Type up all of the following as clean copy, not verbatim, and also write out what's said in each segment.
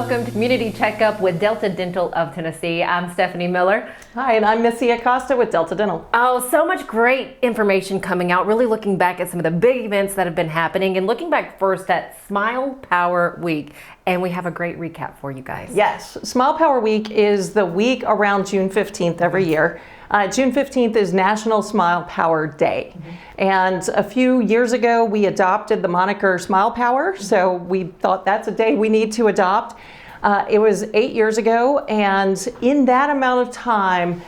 welcome to Community Checkup with Delta Dental of Tennessee. I'm Stefanie Miller. Hi, and I'm Missy Acosta with Delta Dental. Oh, so much great information coming out, really looking back at some of the big events that have been happening and looking back first at Smile Power Week. And we have a great recap for you guys. Yes, Smile Power Week is the week around June 15th every year. June 15th is National Smile Power Day. And a few years ago, we adopted the moniker Smile Power. So we thought that's a day we need to adopt. It was 8 years ago. And in that amount of time,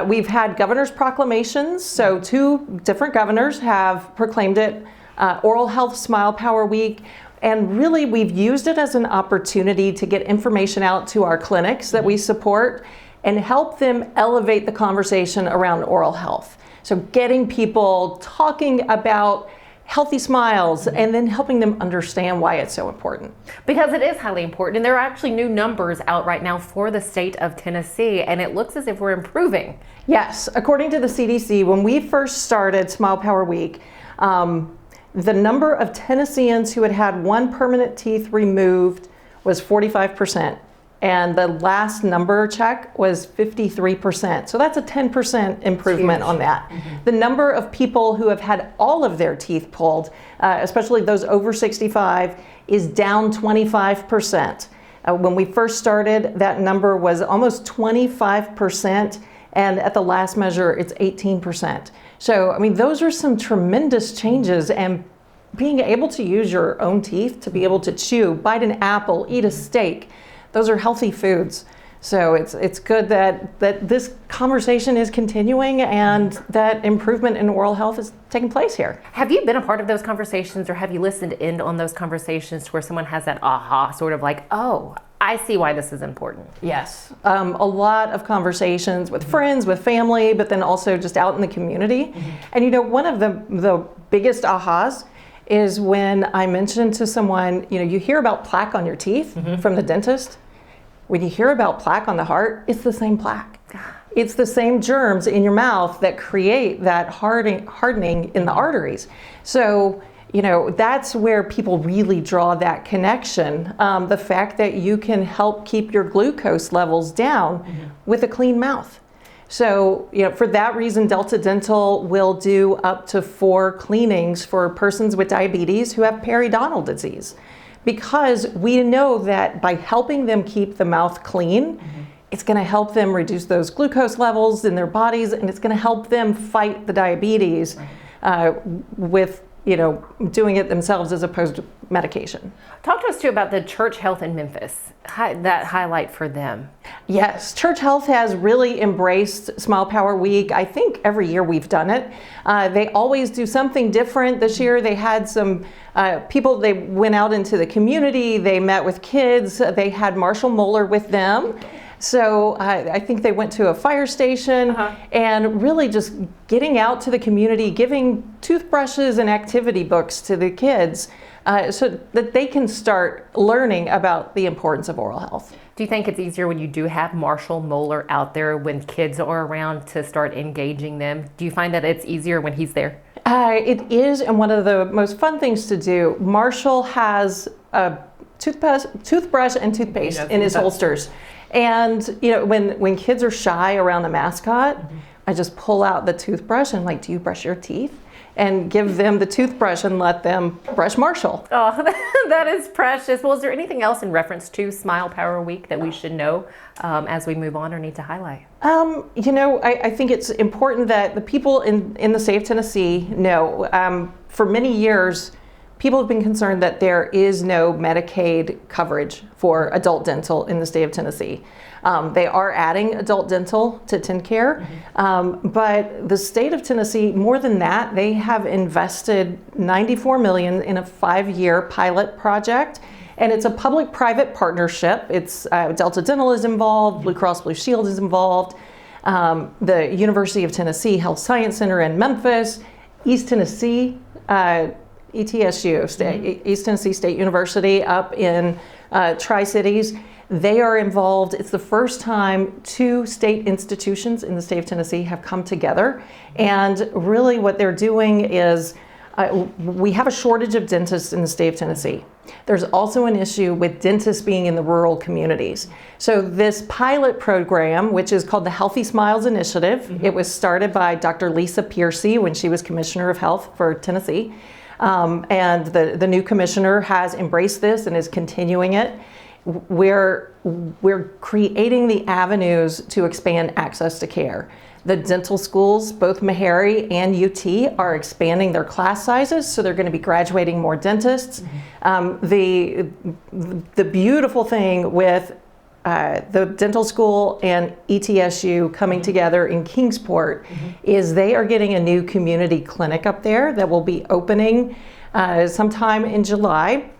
we've had governor's proclamations. So 2 different governors have proclaimed it Oral Health Smile Power Week. And really, we've used it as an opportunity to get information out to our clinics that we support and help them elevate the conversation around oral health. So getting people talking about healthy smiles and then helping them understand why it's so important. Because it is highly important, and there are actually new numbers out right now for the state of Tennessee, and it looks as if we're improving. Yes, according to the CDC, when we first started Smile Power Week, the number of Tennesseans who had had 1 permanent tooth removed was 45%. And the last number check was 53%. So that's a 10% improvement on that. The number of people who have had all of their teeth pulled, especially those over 65, is down 25%. When we first started, that number was almost 25%. And at the last measure, it's 18%. So, I mean, those are some tremendous changes, and being able to use your own teeth to be able to chew, bite an apple, eat a steak, those are healthy foods. So it's good that this conversation is continuing and that improvement in oral health is taking place here. Have you been a part of those conversations, or have you listened in on those conversations to where someone has that aha, sort of like, oh, I see why this is important? Yes, a lot of conversations with friends, with family, but then also just out in the community. And you know, one of the biggest ahas is when I mentioned to someone, you know, you hear about plaque on your teeth from the dentist. When you hear about plaque on the heart, it's the same plaque. It's the same germs in your mouth that create that hardening in the arteries. So, you know, that's where people really draw that connection. The fact that you can help keep your glucose levels down with a clean mouth. So, you know, for that reason, Delta Dental will do up to 4 cleanings for persons with diabetes who have periodontal disease. Because we know that by helping them keep the mouth clean, it's going to help them reduce those glucose levels in their bodies, and it's going to help them fight the diabetes with, you know, doing it themselves as opposed to medication. Talk to us too about the Church Health in Memphis, that highlight for them. Yes, Church Health has really embraced Smile Power Week. I think every year we've done it. They always do something different. This year they had some people, they went out into the community, they met with kids, they had Marshall Moeller with them. So I think they went to a fire station and really just getting out to the community, giving toothbrushes and activity books to the kids so that they can start learning about the importance of oral health. Do you think it's easier when you do have Marshall Moeller out there when kids are around to start engaging them? Do you find that it's easier when he's there? It is, and one of the most fun things to do. Marshall has a toothbrush and toothpaste in his holsters. And you know, when kids are shy around the mascot, I just pull out the toothbrush and like, do you brush your teeth? And give them the toothbrush and let them brush Marshall. Oh, that is precious. Well, is there anything else in reference to Smile Power Week that we should know as we move on or need to highlight? You know, I think it's important that the people in the state of Tennessee know. For many years, people have been concerned that there is no Medicaid coverage for adult dental in the state of Tennessee. They are adding adult dental to TennCare, but the state of Tennessee, more than that, they have invested $94 million in a 5-year pilot project, and it's a public-private partnership. It's Delta Dental is involved, Blue Cross Blue Shield is involved, the University of Tennessee Health Science Center in Memphis, East Tennessee, ETSU, East Tennessee State University up in Tri-Cities. They are involved. It's the first time 2 state institutions in the state of Tennessee have come together. And really what they're doing is we have a shortage of dentists in the state of Tennessee. There's also an issue with dentists being in the rural communities. So this pilot program, which is called the Healthy Smiles Initiative, it was started by Dr. Lisa Piercy when she was Commissioner of Health for Tennessee. And the new commissioner has embraced this and is continuing it. We're creating the avenues to expand access to care. The dental schools, both Meharry and UT, are expanding their class sizes, so they're going to be graduating more dentists. The beautiful thing with the dental school and ETSU coming together in Kingsport is they are getting a new community clinic up there that will be opening sometime in July.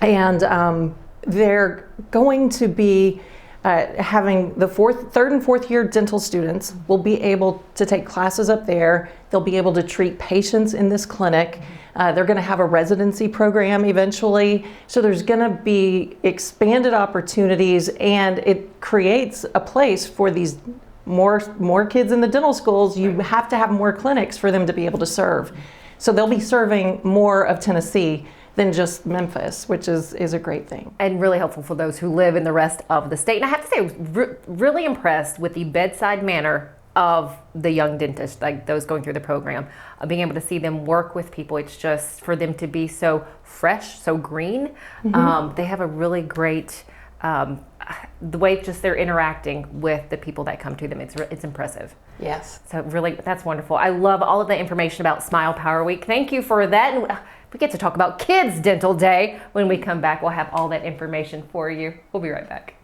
And they're going to be having the third and fourth year dental students will be able to take classes up there. They'll be able to treat patients in this clinic. They're going to have a residency program eventually. So there's going to be expanded opportunities, and it creates a place for these more kids in the dental schools. You have to have more clinics for them to be able to serve. So they'll be serving more of Tennessee than just Memphis, which is a great thing. And really helpful for those who live in the rest of the state. And I have to say, I was really impressed with the bedside manner of the young dentists, like those going through the program, being able to see them work with people. It's just for them to be so fresh, so green. They have a really great, the way just they're interacting with the people that come to them. It's impressive. Yes. So really, that's wonderful. I love all of the information about Smile Power Week. Thank you for that. And we get to talk about Kids Dental Day. When we come back, we'll have all that information for you. We'll be right back.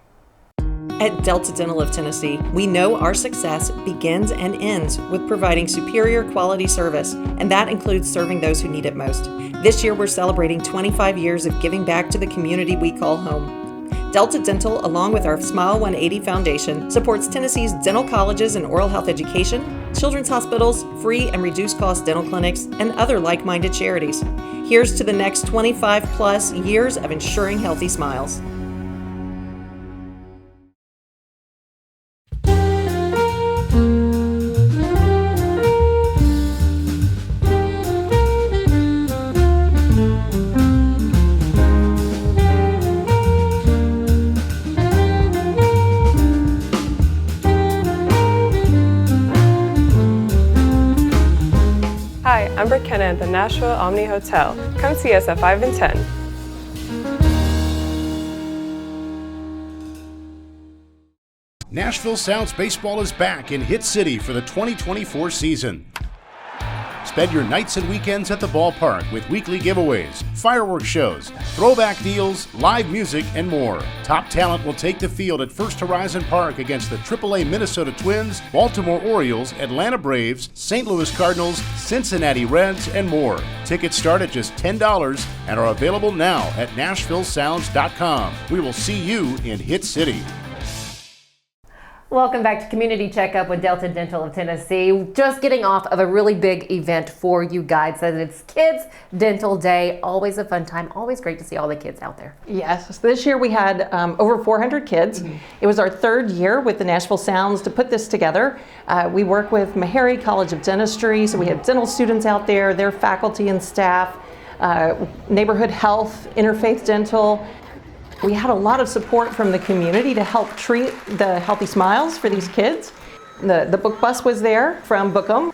At Delta Dental of Tennessee, we know our success begins and ends with providing superior quality service, and that includes serving those who need it most. This year, we're celebrating 25 years of giving back to the community we call home. Delta Dental, along with our Smile 180 Foundation, supports Tennessee's dental colleges and oral health education, children's hospitals, free and reduced cost dental clinics, and other like-minded charities. Here's to the next 25 plus years of ensuring healthy smiles. Hi, I'm McKenna at the Nashville Omni Hotel. Come see us at 5 and 10. Nashville Sounds Baseball is back in Hit City for the 2024 season. Spend your nights and weekends at the ballpark with weekly giveaways, fireworks shows, throwback deals, live music, and more. Top talent will take the field at First Horizon Park against the AAA Minnesota Twins, Baltimore Orioles, Atlanta Braves, St. Louis Cardinals, Cincinnati Reds, and more. Tickets start at just $10 and are available now at NashvilleSounds.com. We will see you in Hit City. Welcome back to Community Checkup with Delta Dental of Tennessee. Just getting off of a really big event for you guys. That it's Kids Dental Day. Always a fun time. Always great to see all the kids out there. Yes, this year we had over 400 kids. It was our third year with the Nashville Sounds to put this together. We work with Meharry College of Dentistry, so we have dental students out there, their faculty and staff, neighborhood health, interfaith dental. We had a lot of support from the community to help treat the healthy smiles for these kids. The book bus was there from Bookham,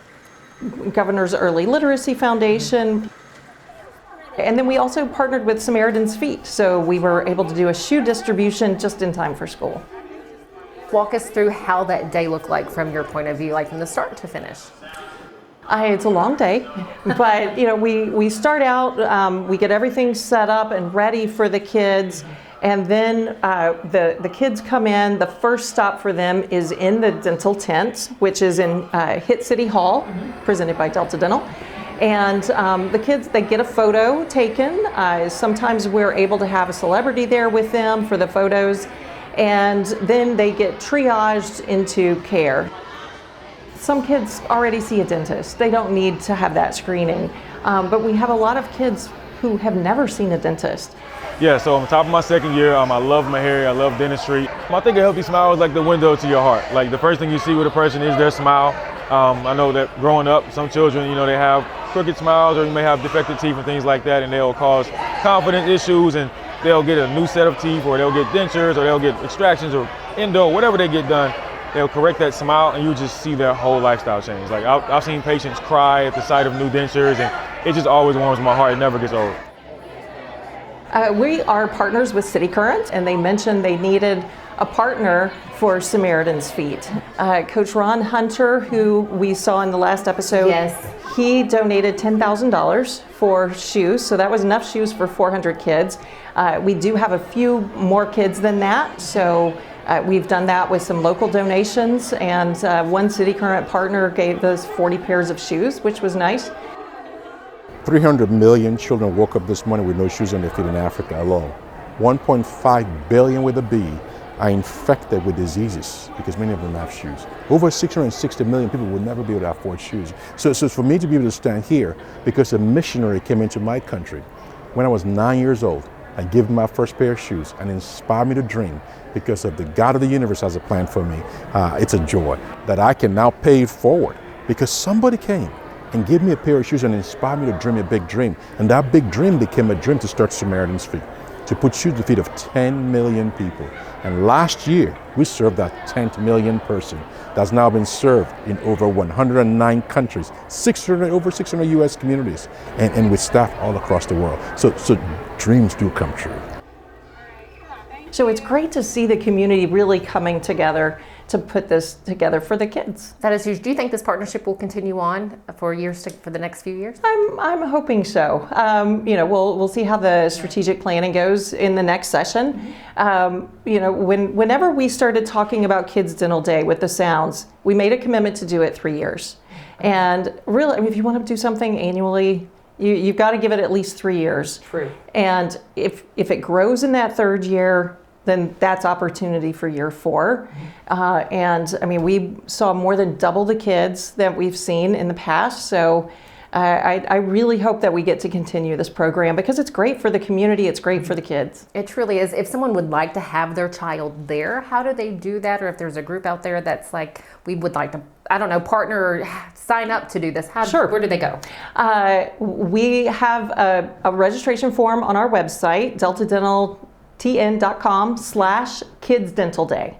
Governor's Early Literacy Foundation. And then we also partnered with Samaritan's Feet, so we were able to do a shoe distribution just in time for school. Walk us through how that day looked like from your point of view, like from the start to finish. It's a long day, but we start out, we get everything set up and ready for the kids. And then the kids come in. The first stop for them is in the dental tent, which is in Hit City Hall, presented by Delta Dental. And the kids, they get a photo taken. Sometimes we're able to have a celebrity there with them for the photos. And then they get triaged into care. Some kids already see a dentist. They don't need to have that screening. But we have a lot of kids who have never seen a dentist. Yeah, so on top of my second year, I love Meharry, I love dentistry. I think a healthy smile is like the window to your heart. Like the first thing you see with a person is their smile. I know that growing up, some children, they have crooked smiles, or you may have defective teeth and things like that, and they'll cause confidence issues, and they'll get a new set of teeth, or they'll get dentures, or they'll get extractions, or endo, whatever they get done. They'll correct that smile, and you just see their whole lifestyle change. Like I've seen patients cry at the sight of new dentures, and it just always warms my heart. It never gets old. We are partners with City Current, and they mentioned they needed a partner for Samaritan's Feet. Coach Ron Hunter, who we saw in the last episode, Yes. he donated $10,000 for shoes, so that was enough shoes for 400 kids. We do have a few more kids than that, so we've done that with some local donations, and one City Current partner gave us 40 pairs of shoes, which was nice. 300 million children woke up this morning with no shoes on their feet in Africa alone. 1.5 billion with a B are infected with diseases because many of them have shoes. Over 660 million people will never be able to afford shoes. So for me to be able to stand here, because a missionary came into my country when I was 9 years old and gave me my first pair of shoes and inspired me to dream because of the God of the universe has a plan for me, it's a joy that I can now pay it forward because somebody came and gave me a pair of shoes and inspired me to dream a big dream. And that big dream became a dream to start Samaritan's Feet, to put shoes at the feet of 10 million people. And last year, we served that 10th million person that's now been served in over 109 countries, over 600 US communities, and with staff all across the world. So dreams do come true. So it's great to see the community really coming together to put this together for the kids. That is huge. Do you think this partnership will continue on for for the next few years? I'm hoping so. We'll see how the strategic planning goes in the next session. Whenever we started talking about Kids Dental Day with the Sounds, we made a commitment to do it 3 years. And really, if you want to do something annually, you've got to give it at least 3 years. True. And if it grows in that third year, then that's opportunity for year 4. We saw more than double the kids that we've seen in the past. So I really hope that we get to continue this program because it's great for the community. It's great for the kids. It truly is. If someone would like to have their child there, how do they do that? Or if there's a group out there that's like, we would like to, partner or sign up to do this, Sure. Where do they go? We have a registration form on our website, deltadentaltn.com/kidsdentalday.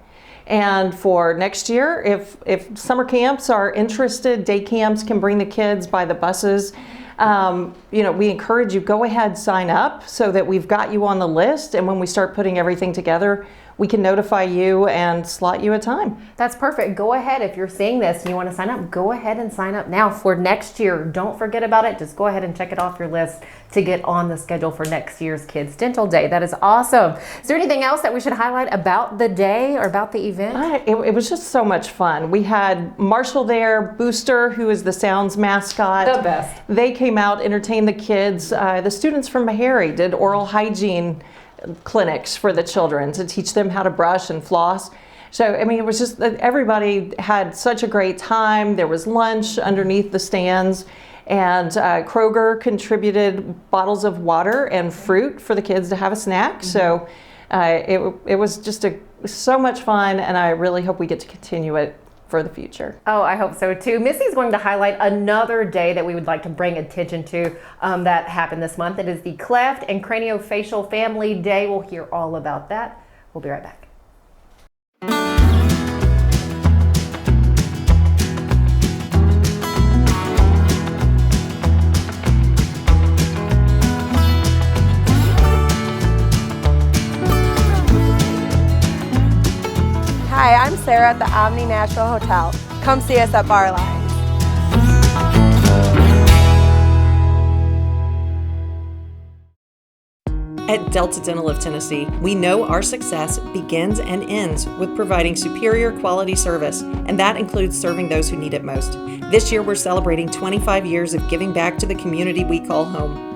And for next year, if summer camps are interested, day camps can bring the kids by the buses. We encourage you, go ahead, sign up so that we've got you on the list. And when we start putting everything together, we can notify you and slot you a time. That's perfect. Go ahead. If you're seeing this and you want to sign up, go ahead and sign up now for next year. Don't forget about it. Just go ahead and check it off your list to get on the schedule for next year's Kids Dental Day. That is awesome. Is there anything else that we should highlight about the day or about the event? It was just so much fun. We had Marshall there, Booster, who is the Sounds mascot. The best. They came out, entertained the kids. The students from Meharry did oral hygiene clinics for the children to teach them how to brush and floss. So, it was just that everybody had such a great time. There was lunch underneath the stands, and Kroger contributed bottles of water and fruit for the kids to have a snack. So it was just so much fun, and I really hope we get to continue it for the future. Oh, I hope so too. Missy's going to highlight another day that we would like to bring attention to that happened this month. It is the Cleft and Craniofacial Family Day. We'll hear all about that. We'll be right back. Hi, I'm Sarah at the Omni Nashville Hotel. Come see us at Bar Line. At Delta Dental of Tennessee, we know our success begins and ends with providing superior quality service, and that includes serving those who need it most. This year, we're celebrating 25 years of giving back to the community we call home.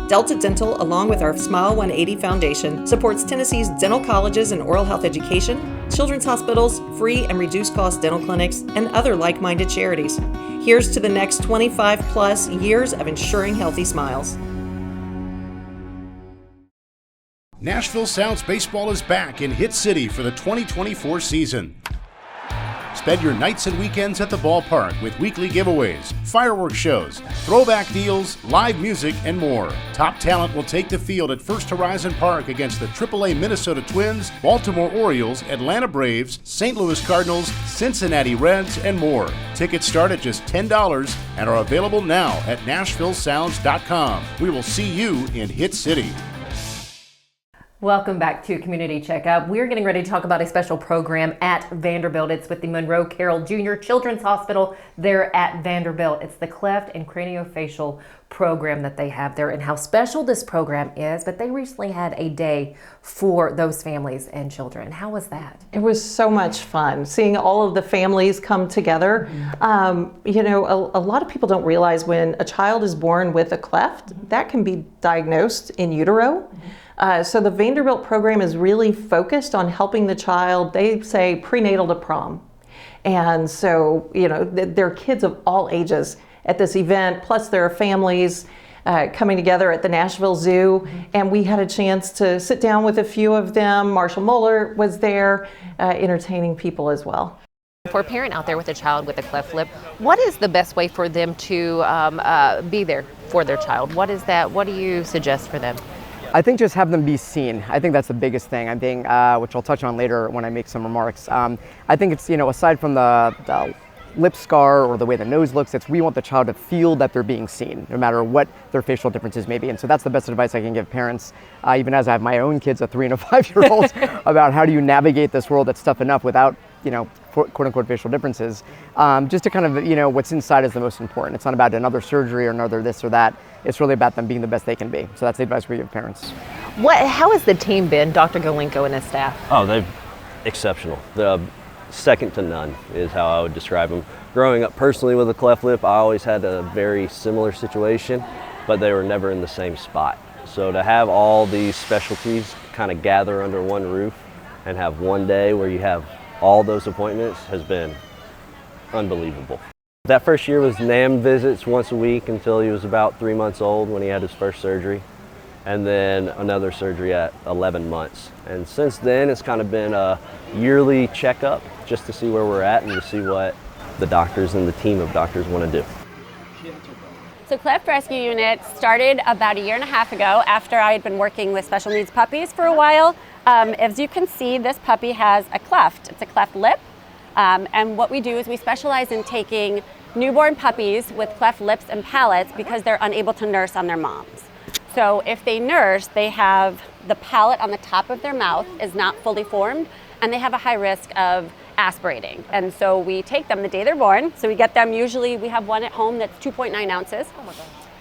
Delta Dental, along with our Smile 180 Foundation, supports Tennessee's dental colleges and oral health education, children's hospitals, free and reduced cost dental clinics, and other like-minded charities. Here's to the next 25 plus years of ensuring healthy smiles. Nashville Sounds Baseball is back in Hit City for the 2024 season. Spend Spend your nights and weekends at the ballpark with weekly giveaways, fireworks shows, throwback deals, live music, and more. Top talent will take the field at First Horizon Park against the AAA Minnesota Twins, Baltimore Orioles, Atlanta Braves, St. Louis Cardinals, Cincinnati Reds, and more. Tickets start at just $10 and are available now at NashvilleSounds.com. We will see you in Hit City. Welcome back to Community Checkup. We're getting ready to talk about a special program at Vanderbilt. It's with the Monroe Carroll Jr. Children's Hospital there at Vanderbilt. It's the Cleft and Craniofacial program that they have there, and how special this program is. But they recently had a day for those families and children. How was that? It was so much fun seeing all of the families come together. You know, a lot of people don't realize when a child is born with a cleft, that can be diagnosed in utero. So the Vanderbilt program is really focused on helping the child, they say prenatal to prom. And so, you know, there are kids of all ages at this event, plus there are families coming together at the Nashville Zoo. And we had a chance to sit down with a few of them. Marshall Muller was there, entertaining people as well. For a parent out there with a child with a cleft lip, what is the best way for them to be there for their child? What is that? What do you suggest for them? I think just have them be seen. I think that's the biggest thing. I think, which I'll touch on later when I make some remarks. I think it's, you know, aside from the lip scar or the way the nose looks, we want the child to feel that they're being seen, no matter what their facial differences may be. And so that's the best advice I can give parents, even as I have my own kids, a 3 and a 5-year-old, about how do you navigate this world that's tough enough without, you know, quote unquote facial differences. Just to kind of, you know, what's inside is the most important. It's not about another surgery or another this or that. It's really about them being the best they can be. So that's the advice we give parents. How has the team been, Dr. Golinko and his staff? Oh, they're exceptional. The second to none is how I would describe them. Growing up personally with a cleft lip, I always had a very similar situation, but they were never in the same spot. So to have all these specialties kind of gather under one roof and have one day where you have all those appointments has been unbelievable. That first year was NAM visits once a week until he was about 3 months old when he had his first surgery, and then another surgery at 11 months. And since then, it's kind of been a yearly checkup just to see where we're at and to see what the doctors and the team of doctors want to do. So Cleft Rescue Unit started about 1.5 years ago after I had been working with special needs puppies for a while. As you can see, this puppy has a cleft. It's a cleft lip. And what we do is we specialize in taking newborn puppies with cleft lips and palates because they're unable to nurse on their moms. So if they nurse, they have the palate on the top of their mouth is not fully formed, and they have a high risk of aspirating. And so we take them the day they're born. So we get them, usually we have one at home that's 2.9 ounces.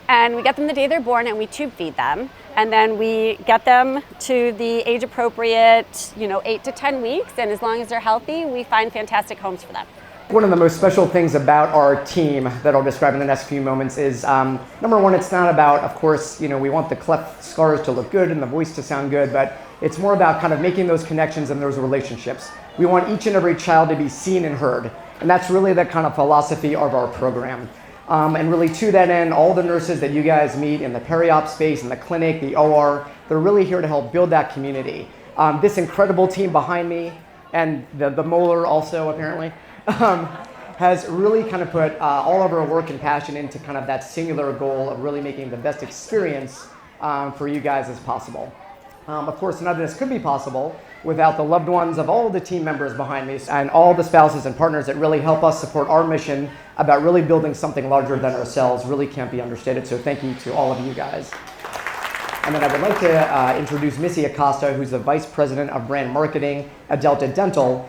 And we get them the day they're born and we tube feed them. And then we get them to the age appropriate, 8 to 10 weeks. And as long as they're healthy, we find fantastic homes for them. One of the most special things about our team that I'll describe in the next few moments is, number one, it's not about, of course, we want the cleft scars to look good and the voice to sound good, but it's more about kind of making those connections and those relationships. We want each and every child to be seen and heard. And that's really the kind of philosophy of our program. And really to that end, all the nurses that you guys meet in the peri-op space, in the clinic, the OR, they're really here to help build that community. This incredible team behind me, and the molar also apparently, has really kind of put all of our work and passion into kind of that singular goal of really making the best experience for you guys as possible. Of course, none of this could be possible without the loved ones of all the team members behind me and all the spouses and partners that really help us support our mission about really building something larger than ourselves. Really can't be understated, so thank you to all of you guys. And then I would like to introduce Missy Acosta, who's the Vice President of Brand Marketing at Delta Dental,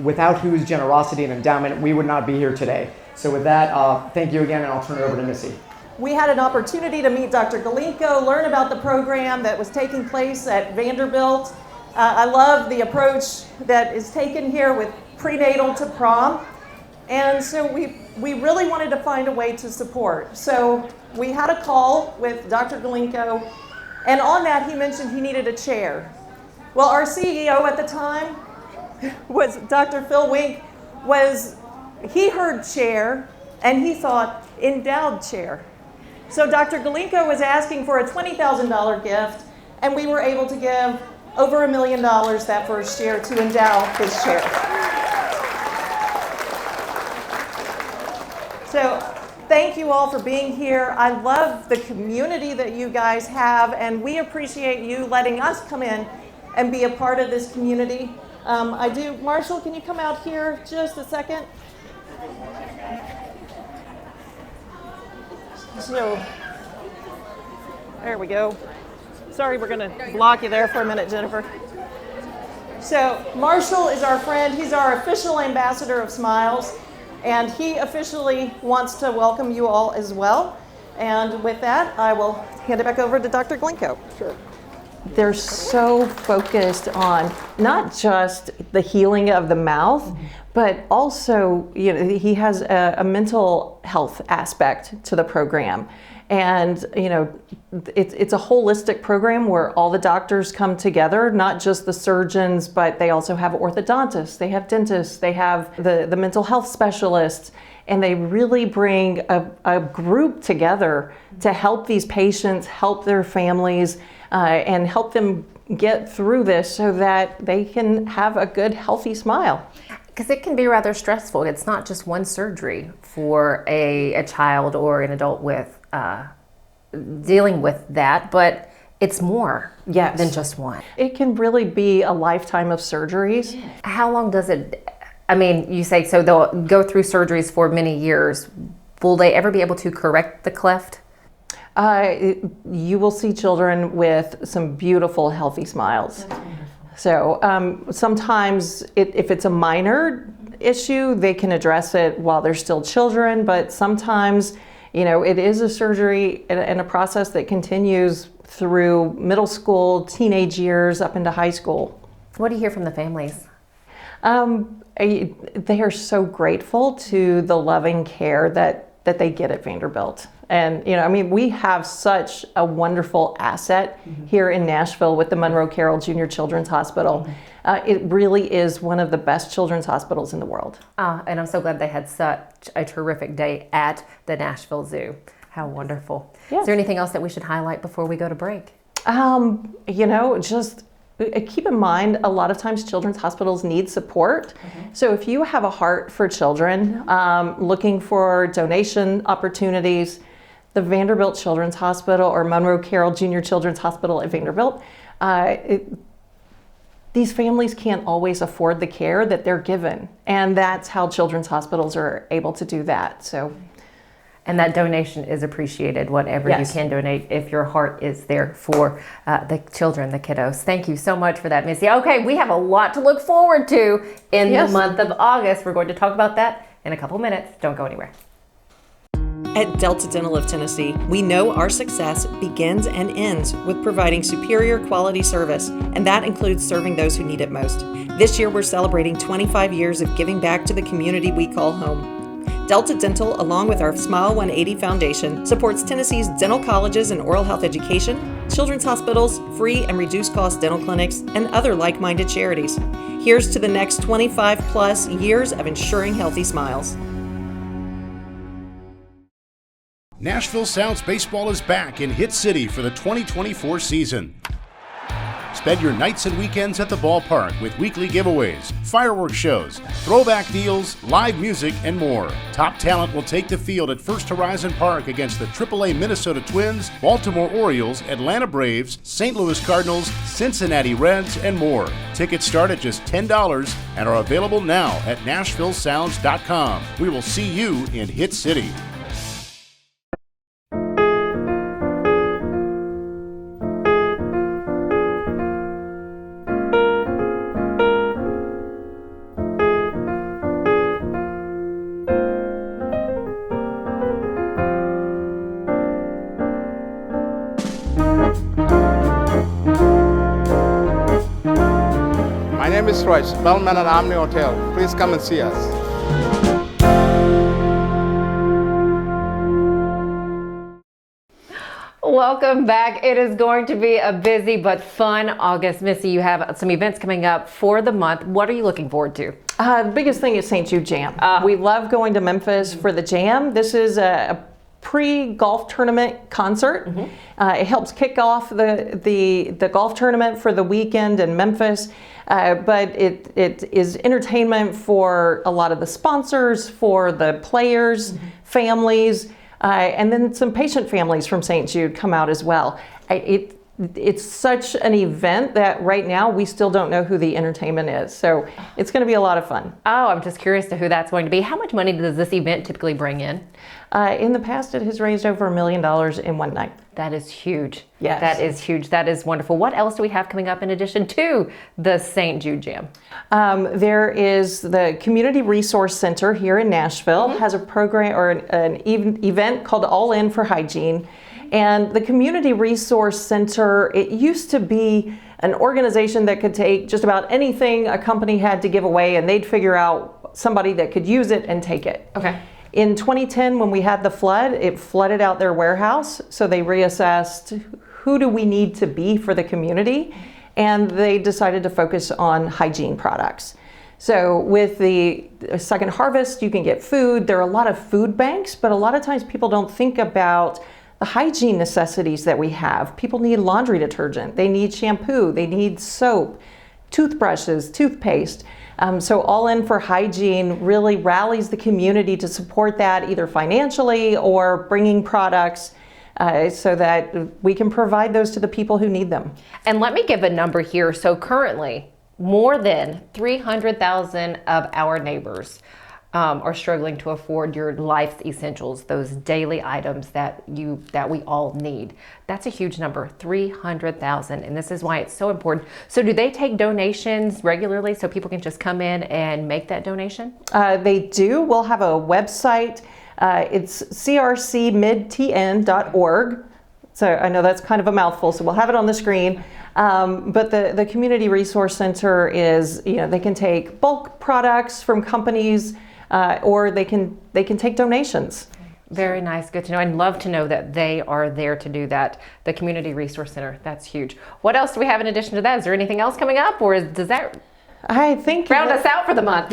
without whose generosity and endowment we would not be here today. So with that, thank you again, and I'll turn it over to Missy. We had an opportunity to meet Dr. Golinko, learn about the program that was taking place at Vanderbilt. I love the approach that is taken here with prenatal to prom. And so we really wanted to find a way to support. So we had a call with Dr. Golinko, and on that he mentioned he needed a chair. Well, our CEO at the time was Dr. Phil Wink. He heard chair and he thought endowed chair. So Dr. Golinko was asking for a $20,000 gift, and we were able to give over $1 million that first year to endow his chair. So thank you all for being here. I love the community that you guys have, and we appreciate you letting us come in and be a part of this community. Marshall, can you come out here just a second? So, there we go. Sorry, we're gonna block you there for a minute, Jennifer. So Marshall is our friend. He's our official ambassador of Smiles, and he officially wants to welcome you all as well. And with that, I will hand it back over to Dr. Glinko. Sure. They're so focused on not just the healing of the mouth, but also, he has a mental health aspect to the program. And, it's a holistic program where all the doctors come together, not just the surgeons, but they also have orthodontists, they have dentists, they have the mental health specialists, and they really bring a group together to help these patients, help their families, and help them get through this so that they can have a good, healthy smile. Because it can be rather stressful. It's not just one surgery for a child or an adult with dealing with that, but it's more than just one. It can really be a lifetime of surgeries. How long does it, you say, so they'll go through surgeries for many years. Will they ever be able to correct the cleft? You will see children with some beautiful, healthy smiles. So sometimes if it's a minor issue, they can address it while they're still children, but sometimes, it is a surgery and a process that continues through middle school, teenage years, up into high school. What do you hear from the families? They are so grateful to the loving care that they get at Vanderbilt. And, we have such a wonderful asset here in Nashville with the Monroe Carroll Jr. Children's Hospital. It really is one of the best children's hospitals in the world. And I'm so glad they had such a terrific day at the Nashville Zoo. How wonderful. Yes. Is there anything else that we should highlight before we go to break? Just keep in mind, a lot of times children's hospitals need support. So if you have a heart for children, looking for donation opportunities, the Vanderbilt Children's Hospital or Monroe Carroll Jr. Children's Hospital at Vanderbilt, these families can't always afford the care that they're given. And that's how children's hospitals are able to do that. And that donation is appreciated, whatever you can donate, if your heart is there for the children, the kiddos. Thank you so much for that, Missy. Okay, we have a lot to look forward to in the month of August. We're going to talk about that in a couple minutes. Don't go anywhere. At Delta Dental of Tennessee, we know our success begins and ends with providing superior quality service, and that includes serving those who need it most. This year, we're celebrating 25 years of giving back to the community we call home. Delta Dental, along with our Smile 180 Foundation, supports Tennessee's dental colleges and oral health education, children's hospitals, free and reduced cost dental clinics, and other like-minded charities. Here's to the next 25 plus years of ensuring healthy smiles. Nashville Sounds Baseball is back in Hit City for the 2024 season. Spend your nights and weekends at the ballpark with weekly giveaways, fireworks shows, throwback deals, live music, and more. Top talent will take the field at First Horizon Park against the AAA Minnesota Twins, Baltimore Orioles, Atlanta Braves, St. Louis Cardinals, Cincinnati Reds, and more. Tickets start at just $10 and are available now at NashvilleSounds.com. We will see you in Hit City. My name is Royce, Bellman at Omni Hotel. Please come and see us. Welcome back. It is going to be a busy but fun August. Missy, you have some events coming up for the month. What are you looking forward to? The biggest thing is St. Jude Jam. We love going to Memphis for the Jam. This is a pre-golf tournament concert. It helps kick off the golf tournament for the weekend in Memphis. But it is entertainment for a lot of the sponsors, for the players, families, and then some patient families from St. Jude come out as well. It's such an event that right now we still don't know who the entertainment is. So it's going to be a lot of fun. Oh, I'm just curious to who that's going to be. How much money does this event typically bring in? In the past, it has raised over $1 million in one night. That is huge. Yes. That is huge. That is wonderful. What else do we have coming up in addition to the St. Jude Jam? There is the Community Resource Center here in Nashville has a program or an event called All In for Hygiene. And the Community Resource Center, it used to be an organization that could take just about anything a company had to give away and they'd figure out somebody that could use it and take it. Okay. In 2010, when we had the flood, it flooded out their warehouse. So they reassessed who do we need to be for the community, and they decided to focus on hygiene products. So with the Second Harvest, you can get food. There are a lot of food banks, but a lot of times people don't think about the hygiene necessities that we have. People need laundry detergent, they need shampoo, they need soap, toothbrushes, toothpaste. So All In for Hygiene really rallies the community to support that either financially or bringing products so that we can provide those to the people who need them. And let me give a number here. So currently, more than 300,000 of our neighbors are struggling to afford your life's essentials, those daily items that we all need. That's a huge number, 300,000, and this is why it's so important. So do they take donations regularly so people can just come in and make that donation? They do. We'll have a website. It's crcmidtn.org. So I know that's kind of a mouthful, so we'll have it on the screen. But the Community Resource Center is, they can take bulk products from companies, or they can take donations. Very nice, good to know. I'd love to know that they are there to do that. The Community Resource Center, that's huge. What else do we have in addition to that? Is there anything else coming up, or does that I think round us out for the month?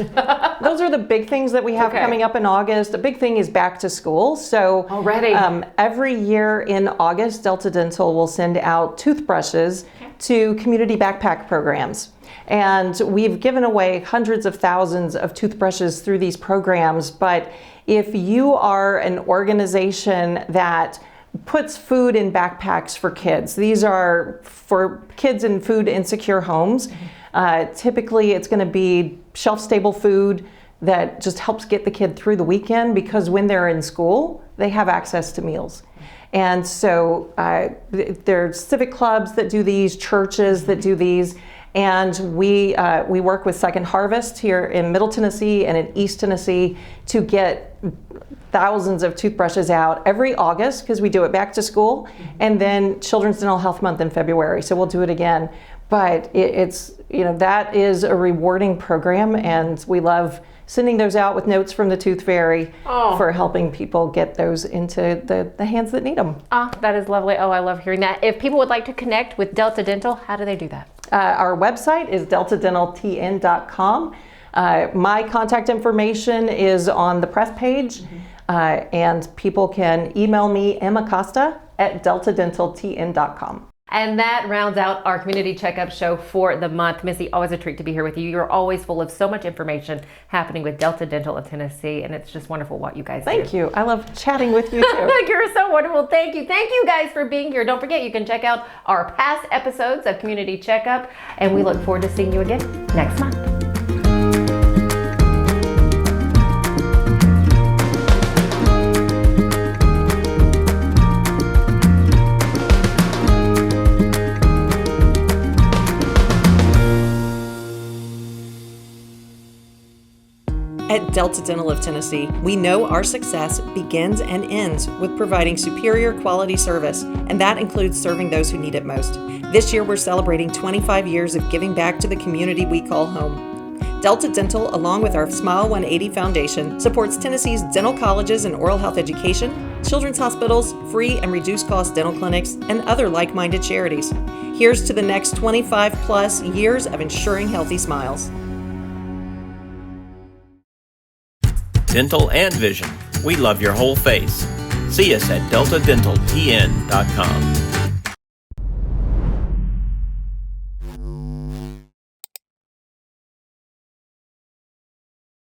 Those are the big things that we have coming up in August. A big thing is back to school. So already, every year in August, Delta Dental will send out toothbrushes to community backpack programs. And we've given away hundreds of thousands of toothbrushes through these programs. But if you are an organization that puts food in backpacks for kids, these are for kids in food insecure homes. Typically it's going to be shelf-stable food that just helps get the kid through the weekend, because when they're in school, they have access to meals. And so there's civic clubs that do these, churches that do these, and we work with Second Harvest here in Middle Tennessee and in East Tennessee to get thousands of toothbrushes out every August, because we do it back to school, and then Children's Dental Health Month in February, so we'll do it again. But it's that is a rewarding program, and we love sending those out with notes from the Tooth Fairy for helping people get those into the hands that need them. Oh, that is lovely. Oh, I love hearing that. If people would like to connect with Delta Dental, how do they do that? Our website is deltadentaltn.com. My contact information is on the press page, and people can email me, Acosta, at deltadentaltn.com. And that rounds out our Community Checkup show for the month. Missy, always a treat to be here with you. You're always full of so much information happening with Delta Dental of Tennessee, and it's just wonderful what you guys do. Thank you. I love chatting with you too. You're so wonderful. Thank you. Thank you guys for being here. Don't forget, you can check out our past episodes of Community Checkup, and we look forward to seeing you again next month. At Delta Dental of Tennessee, we know our success begins and ends with providing superior quality service, and that includes serving those who need it most. This year, we're celebrating 25 years of giving back to the community we call home. Delta Dental, along with our Smile 180 Foundation, supports Tennessee's dental colleges and oral health education, children's hospitals, free and reduced cost dental clinics, and other like-minded charities. Here's to the next 25 plus years of ensuring healthy smiles. Dental and vision. We love your whole face. See us at deltadentaltn.com.